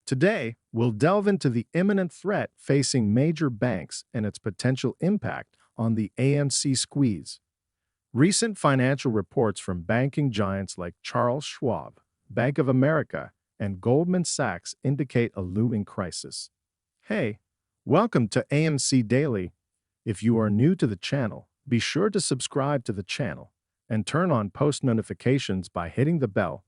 Today, we'll delve into the imminent threat facing major banks and its potential impact on the AMC squeeze. Recent financial reports from banking giants like Charles Schwab, Bank of America, and Goldman Sachs indicate a looming crisis. Hey, welcome to AMC Daily. If you are new to the channel, be sure to subscribe to the channel and turn on post notifications by hitting the bell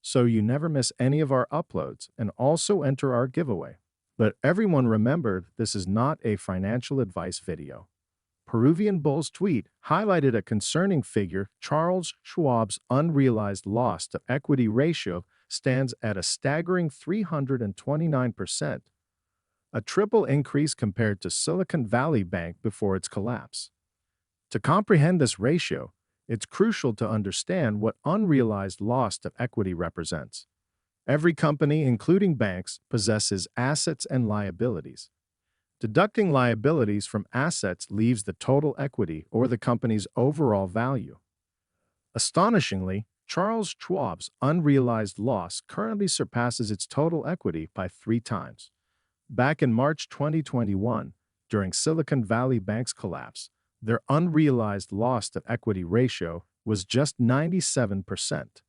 so you never miss any of our uploads, and also enter our giveaway. But everyone remember, this is not a financial advice video. Peruvian Bull's tweet highlighted a concerning figure. Charles Schwab's unrealized loss to equity ratio stands at a staggering 329%, a triple increase compared to Silicon Valley Bank before its collapse. To comprehend this ratio, it's crucial to understand what unrealized loss to equity represents. Every company, including banks, possesses assets and liabilities. Deducting liabilities from assets leaves the total equity or the company's overall value. Astonishingly, Charles Schwab's unrealized loss currently surpasses its total equity by 3 times. Back in March 2021, during Silicon Valley Bank's collapse, their unrealized loss to equity ratio was just 97%.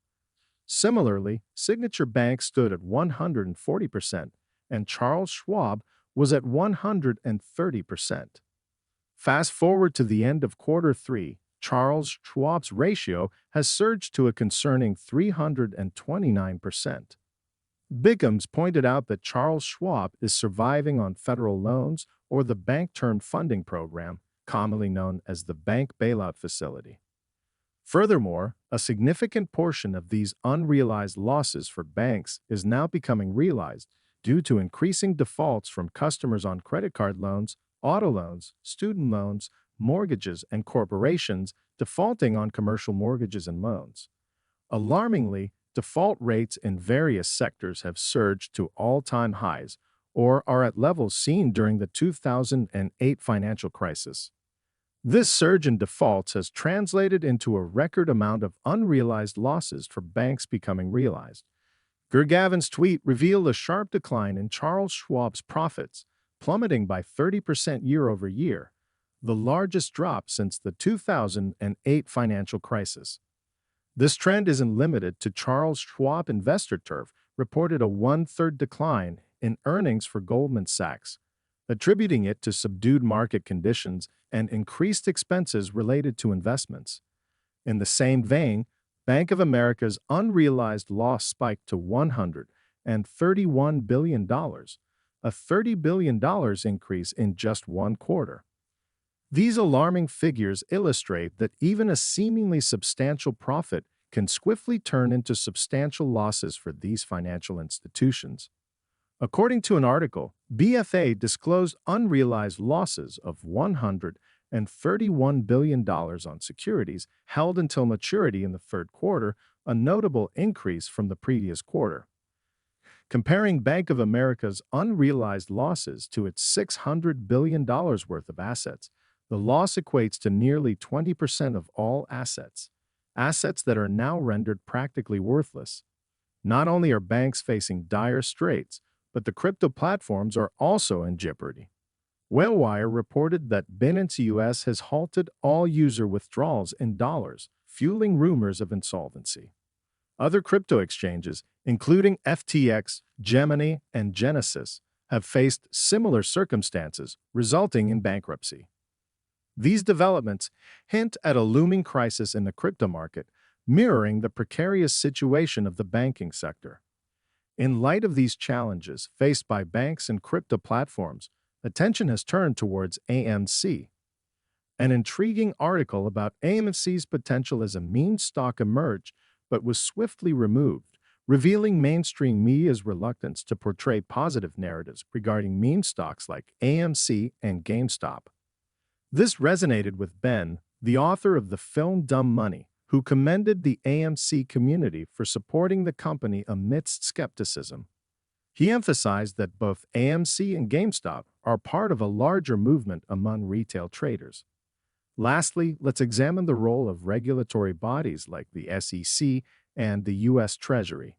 Similarly, Signature Bank stood at 140%, and Charles Schwab was at 130%. Fast forward to the end of Q3, Charles Schwab's ratio has surged to a concerning 329%. Biggums pointed out that Charles Schwab is surviving on federal loans or the Bank Term Funding Program, commonly known as the Bank Bailout Facility. Furthermore, a significant portion of these unrealized losses for banks is now becoming realized due to increasing defaults from customers on credit card loans, auto loans, student loans, mortgages, and corporations defaulting on commercial mortgages and loans. Alarmingly, default rates in various sectors have surged to all-time highs or are at levels seen during the 2008 financial crisis. This surge in defaults has translated into a record amount of unrealized losses for banks becoming realized. Gergavin's tweet revealed a sharp decline in Charles Schwab's profits, plummeting by 30% year over year, the largest drop since the 2008 financial crisis. This trend isn't limited to Charles Schwab. InvestorTurf reported a 1/3 decline in earnings for Goldman Sachs, attributing it to subdued market conditions and increased expenses related to investments. In the same vein, Bank of America's unrealized loss spiked to $131 billion, a $30 billion increase in just 1 quarter. These alarming figures illustrate that even a seemingly substantial profit can swiftly turn into substantial losses for these financial institutions. According to an article, BofA disclosed unrealized losses of $131 billion on securities held until maturity in the 3rd quarter, a notable increase from the previous quarter. Comparing Bank of America's unrealized losses to its $600 billion worth of assets, the loss equates to nearly 20% of all assets that are now rendered practically worthless. Not only are banks facing dire straits, but the crypto platforms are also in jeopardy. Whalewire reported that Binance US has halted all user withdrawals in dollars, fueling rumors of insolvency. Other crypto exchanges, including FTX, Gemini, and Genesis, have faced similar circumstances, resulting in bankruptcy. These developments hint at a looming crisis in the crypto market, mirroring the precarious situation of the banking sector. In light of these challenges faced by banks and crypto platforms, attention has turned towards AMC. An intriguing article about AMC's potential as a meme stock emerged but was swiftly removed, revealing mainstream media's reluctance to portray positive narratives regarding meme stocks like AMC and GameStop. This resonated with Ben, the author of the film Dumb Money, who commended the AMC community for supporting the company amidst skepticism. He emphasized that both AMC and GameStop are part of a larger movement among retail traders. Lastly, let's examine the role of regulatory bodies like the SEC and the U.S. Treasury.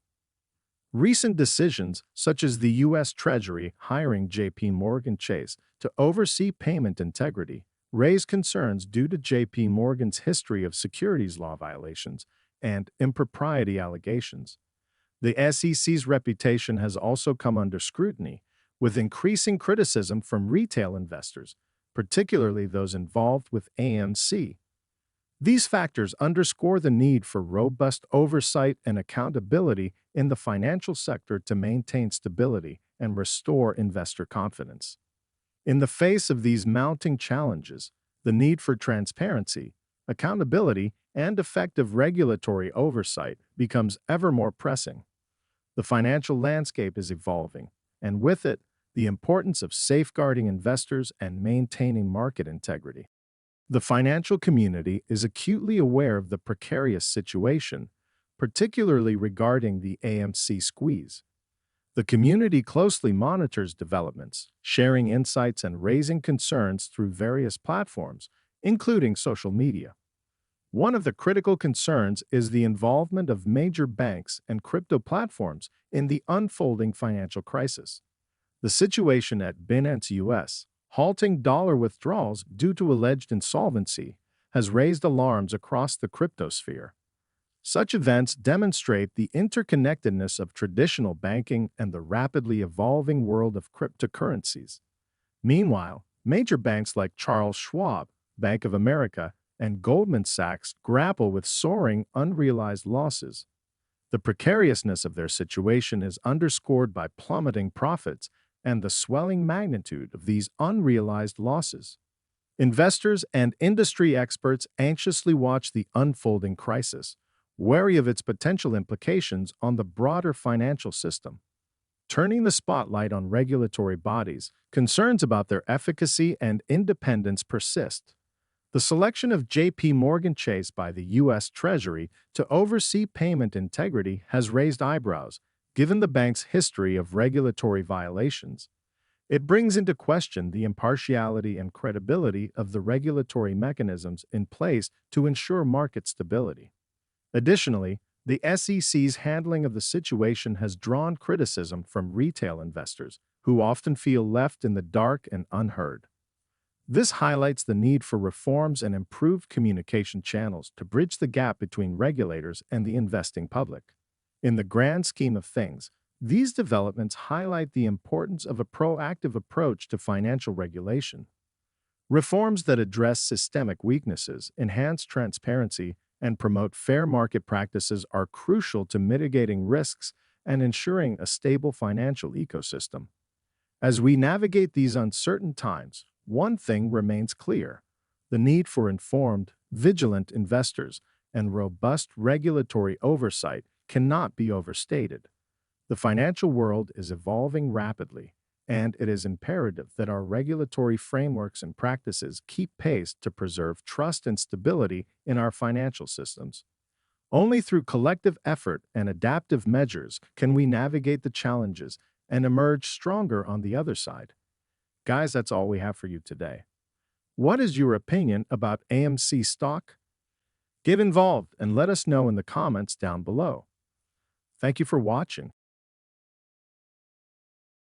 Recent decisions, such as the U.S. Treasury hiring J.P. Morgan Chase to oversee payment integrity, raise concerns due to J.P. Morgan's history of securities law violations and impropriety allegations. The SEC's reputation has also come under scrutiny, with increasing criticism from retail investors, particularly those involved with AMC. These factors underscore the need for robust oversight and accountability in the financial sector to maintain stability and restore investor confidence. In the face of these mounting challenges, the need for transparency, accountability, and effective regulatory oversight becomes ever more pressing. The financial landscape is evolving, and with it, the importance of safeguarding investors and maintaining market integrity. The financial community is acutely aware of the precarious situation, particularly regarding the AMC squeeze. The community closely monitors developments, sharing insights and raising concerns through various platforms, including social media. One of the critical concerns is the involvement of major banks and crypto platforms in the unfolding financial crisis. The situation at Binance US, halting dollar withdrawals due to alleged insolvency, has raised alarms across the crypto sphere. Such events demonstrate the interconnectedness of traditional banking and the rapidly evolving world of cryptocurrencies. Meanwhile, major banks like Charles Schwab, Bank of America, and Goldman Sachs grapple with soaring unrealized losses. The precariousness of their situation is underscored by plummeting profits and the swelling magnitude of these unrealized losses. Investors and industry experts anxiously watch the unfolding crisis, wary of its potential implications on the broader financial system. Turning the spotlight on regulatory bodies, concerns about their efficacy and independence persist. The selection of J.P. Morgan Chase by the U.S. Treasury to oversee payment integrity has raised eyebrows, given the bank's history of regulatory violations. It brings into question the impartiality and credibility of the regulatory mechanisms in place to ensure market stability. Additionally, the SEC's handling of the situation has drawn criticism from retail investors, who often feel left in the dark and unheard. This highlights the need for reforms and improved communication channels to bridge the gap between regulators and the investing public. In the grand scheme of things, these developments highlight the importance of a proactive approach to financial regulation. Reforms that address systemic weaknesses, enhance transparency, and promote fair market practices are crucial to mitigating risks and ensuring a stable financial ecosystem. As we navigate these uncertain times, one thing remains clear: the need for informed, vigilant investors and robust regulatory oversight cannot be overstated. The financial world is evolving rapidly, and it is imperative that our regulatory frameworks and practices keep pace to preserve trust and stability in our financial systems. Only through collective effort and adaptive measures can we navigate the challenges and emerge stronger on the other side. Guys, that's all we have for you today. What is your opinion about AMC stock? Get involved and let us know in the comments down below. Thank you for watching.